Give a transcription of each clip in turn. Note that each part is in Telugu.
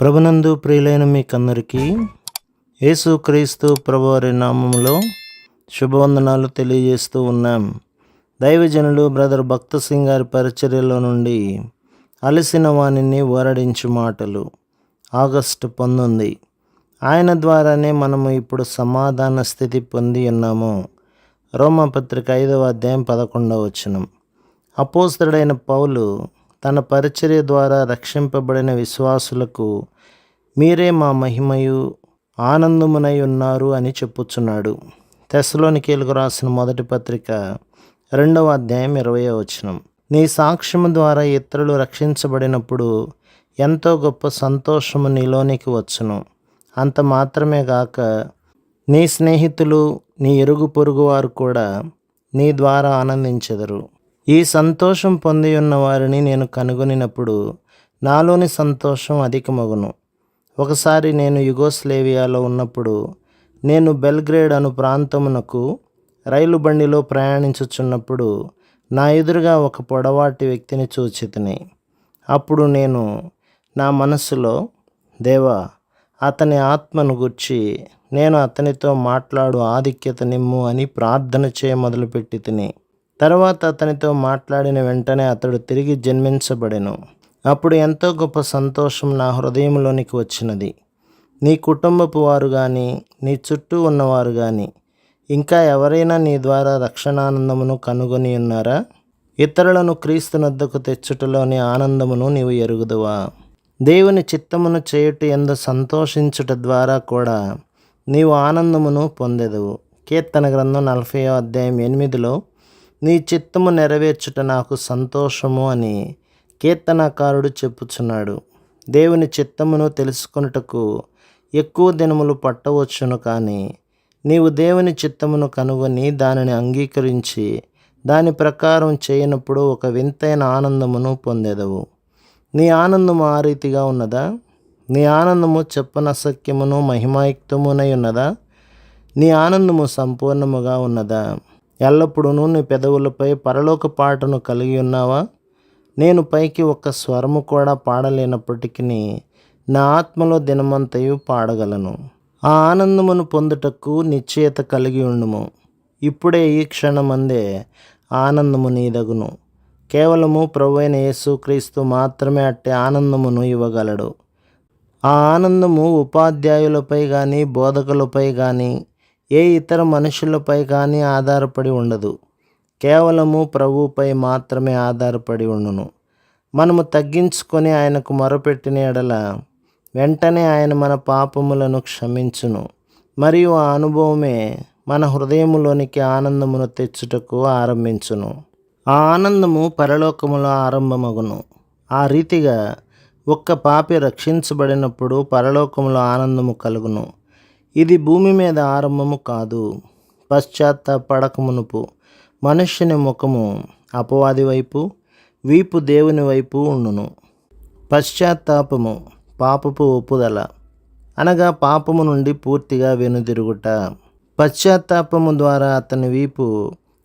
ప్రభునందు ప్రియులైన మీకందరికీ యేసుక్రీస్తు ప్రభువారి నామములో శుభవందనాలు తెలియజేస్తూ ఉన్నాం. దైవజనులు బ్రదర్ భక్త సింగ్ గారి పరిచర్యలో నుండి అలసిన వాణిని ఓరడించు మాటలు ఆగస్టు 19. ఆయన ద్వారానే మనము ఇప్పుడు సమాధాన స్థితి పొంది ఉన్నాము. రోమాపత్రిక 5వ అధ్యాయం 11వ వచనం. అపోస్తలుడైన పౌలు తన పరిచర్య ద్వారా రక్షింపబడిన విశ్వాసులకు మీరే మా మహిమయు ఆనందమునై ఉన్నారు అని చెప్పుచున్నాడు. తెస్సలోనికీయులకు రాసిన మొదటి పత్రిక 2వ అధ్యాయం 20వ వచనం. నీ సాక్ష్యము ద్వారా ఇతరులు రక్షించబడినప్పుడు ఎంతో గొప్ప సంతోషము నీలోనికి వచ్చును. అంత మాత్రమే గాక నీ స్నేహితులు, నీ ఇరుగు పొరుగు వారు కూడా నీ ద్వారా ఆనందించెదరు. ఈ సంతోషం పొంది ఉన్న వారిని నేను కనుగొనినప్పుడు నాలోని సంతోషం అధికమగును. ఒకసారి నేను యుగోస్లేవియాలో ఉన్నప్పుడు నేను బెల్గ్రేడ్ అను ప్రాంతమునకు రైలు బండిలో ప్రయాణించుచున్నప్పుడు నా ఎదురుగా ఒక పొడవాటి వ్యక్తిని చూచితిని. అప్పుడు నేను నా మనస్సులో, దేవా, అతని ఆత్మను గూర్చి నేను అతనితో మాట్లాడు ఆధిక్యత నిమ్ము అని ప్రార్థన చేయ మొదలుపెట్టి తిని. తర్వాత అతనితో మాట్లాడిన వెంటనే అతడు తిరిగి జన్మించబడెను. అప్పుడు ఎంతో గొప్ప సంతోషం నా హృదయంలోనికి వచ్చినది. నీ కుటుంబపు వారు కానీ, నీ చుట్టూ ఉన్నవారు కానీ, ఇంకా ఎవరైనా నీ ద్వారా రక్షణానందమును కనుగొని ఉన్నారా? ఇతరులను క్రీస్తునొద్దకు తెచ్చుటలోని ఆనందమును నీవు ఎరుగుదువా? దేవుని చిత్తమును చేయుట యందు సంతోషించుట ద్వారా కూడా నీవు ఆనందమును పొందెదవు. కీర్తన గ్రంథం 40వ అధ్యాయం 8లో నీ చిత్తము నెరవేర్చుట నాకు సంతోషము అని కీర్తనకారుడు చెప్పుచున్నాడు. దేవుని చిత్తమును తెలుసుకొనుటకు ఎక్కువ దినములు పట్టవచ్చును, కానీ నీవు దేవుని చిత్తమును కనుగొని దానిని అంగీకరించి దాని ప్రకారం చేయనప్పుడు ఒక వింతైన ఆనందమును పొందెదవు. నీ ఆనందము ఆ రీతిగా ఉన్నదా? నీ ఆనందము చెప్పనసక్యమును మహిమాయుక్తమునై ఉన్నదా? నీ ఆనందము సంపూర్ణముగా ఉన్నదా? ఎల్లప్పుడూ నీ పెదవులపై పరలోక పాటను కలిగి ఉన్నావా? నేను పైకి ఒక్క స్వరము కూడా పాడలేనప్పటికీ నా ఆత్మలో దినమంతయు పాడగలను. ఆ ఆనందమును పొందుటకు నిశ్చయత కలిగి ఉండుము. ఇప్పుడే ఈ క్షణమందే ఆనందము నీదగును. కేవలము ప్రభువైన యేసుక్రీస్తు మాత్రమే అట్టి ఆనందమును ఇవ్వగలడు. ఆ ఆనందము ఉపాధ్యాయులపై కానీ, బోధకులపై కానీ, ఏ ఇతర మనుషులపై కానీ ఆధారపడి ఉండదు. కేవలము ప్రభువుపై మాత్రమే ఆధారపడి ఉండును. మనము తగ్గించుకొని ఆయనకు మొరపెట్టిన యెడల వెంటనే ఆయన మన పాపములను క్షమించును. మరియు ఆ అనుభవమే మన హృదయములోనికి ఆనందమును తెచ్చుటకు ఆరంభించును. ఆ ఆనందము పరలోకములో ఆరంభమగును. ఆ రీతిగా ఒక్క పాపి రక్షించబడినప్పుడు పరలోకములో ఆనందము కలుగును. ఇది భూమి మీద ఆరంభము కాదు. పశ్చాత్తాపడకమునుపు మనుష్యుని ముఖము అపవాది వైపు, వీపు దేవుని వైపు ఉండును. పశ్చాత్తాపము పాపపు ఒప్పుదల, అనగా పాపము నుండి పూర్తిగా వెనుదిరుగుట. పశ్చాత్తాపము ద్వారా అతని వీపు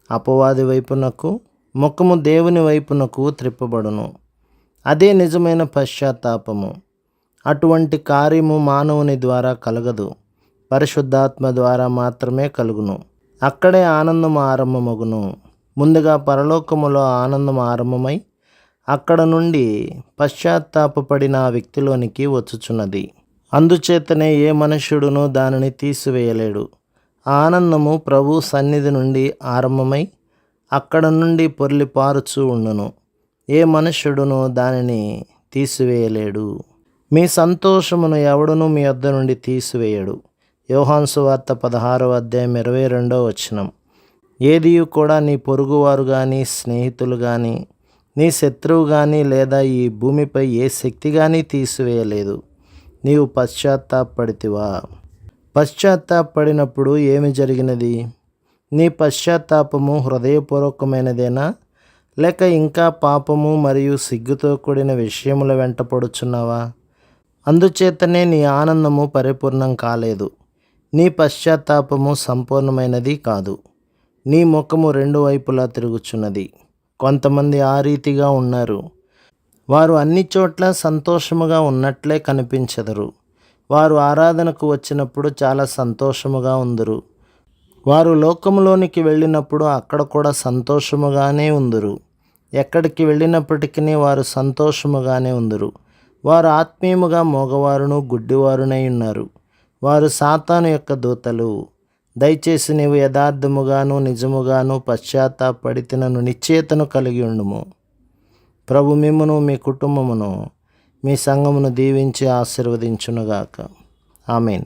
అపవాది వైపునకు, ముఖము దేవుని వైపునకు త్రిప్పబడును. అదే నిజమైన పశ్చాత్తాపము. అటువంటి కార్యము మానవుని ద్వారా కలగదు, పరిశుద్ధాత్మ ద్వారా మాత్రమే కలుగును. అక్కడే ఆనందం ఆరంభమగును. ముందుగా పరలోకములో ఆనందం ఆరంభమై అక్కడ నుండి పశ్చాత్తాపపడిన ఆ వ్యక్తిలోనికి వచ్చుచున్నది. అందుచేతనే ఏ మనుష్యుడును దానిని తీసివేయలేడు. ఆ ఆనందము ప్రభు సన్నిధి నుండి ఆరంభమై అక్కడ నుండి పొర్లిపారుచూ ఉండును. ఏ మనుష్యుడును దానిని తీసివేయలేడు. మీ సంతోషమును ఎవడును మీ వద్ద నుండి తీసివేయడు. యోహాను సువార్త 16వ అధ్యాయం 22వ వచనం. ఏదియు కూడా నీ పొరుగువారు కానీ, స్నేహితులు కానీ, నీ శత్రువు కానీ, లేదా ఈ భూమిపై ఏ శక్తి కానీ తీసివేయలేదు. నీవు పశ్చాత్తాపడితివా? పశ్చాత్తాపడినప్పుడు ఏమి జరిగినది? నీ పశ్చాత్తాపము హృదయపూర్వకమైనదేనా, లేక ఇంకా పాపము మరియు సిగ్గుతో కూడిన విషయముల వెంట పడుచున్నావా? అందుచేతనే నీ ఆనందము పరిపూర్ణం కాలేదు. నీ పశ్చాత్తాపము సంపూర్ణమైనది కాదు. నీ ముఖము రెండు వైపులా తిరుగుచున్నది. కొంతమంది ఆ రీతిగా ఉన్నారు. వారు అన్ని చోట్ల సంతోషముగా ఉన్నట్లే కనిపించెదరు. వారు ఆరాధనకు వచ్చినప్పుడు చాలా సంతోషముగా ఉందురు. వారు లోకములోనికి వెళ్ళినప్పుడు అక్కడ కూడా సంతోషముగానే ఉందురు. ఎక్కడికి వెళ్ళినప్పటికీ వారు సంతోషముగానే ఉందురు. వారు ఆత్మీయముగా మోగవారును గుడ్డివారునై ఉన్నారు. వారు సాతాను యొక్క దూతలు. దయచేసి నీవు యథార్థముగాను నిజముగాను పశ్చాత్తాపడి తినను నిశ్చయతను కలిగి ఉండుము. ప్రభు మిమ్మును మీ కుటుంబమును మీ సంఘమును దీవించి ఆశీర్వదించునుగాక. ఆమేన్.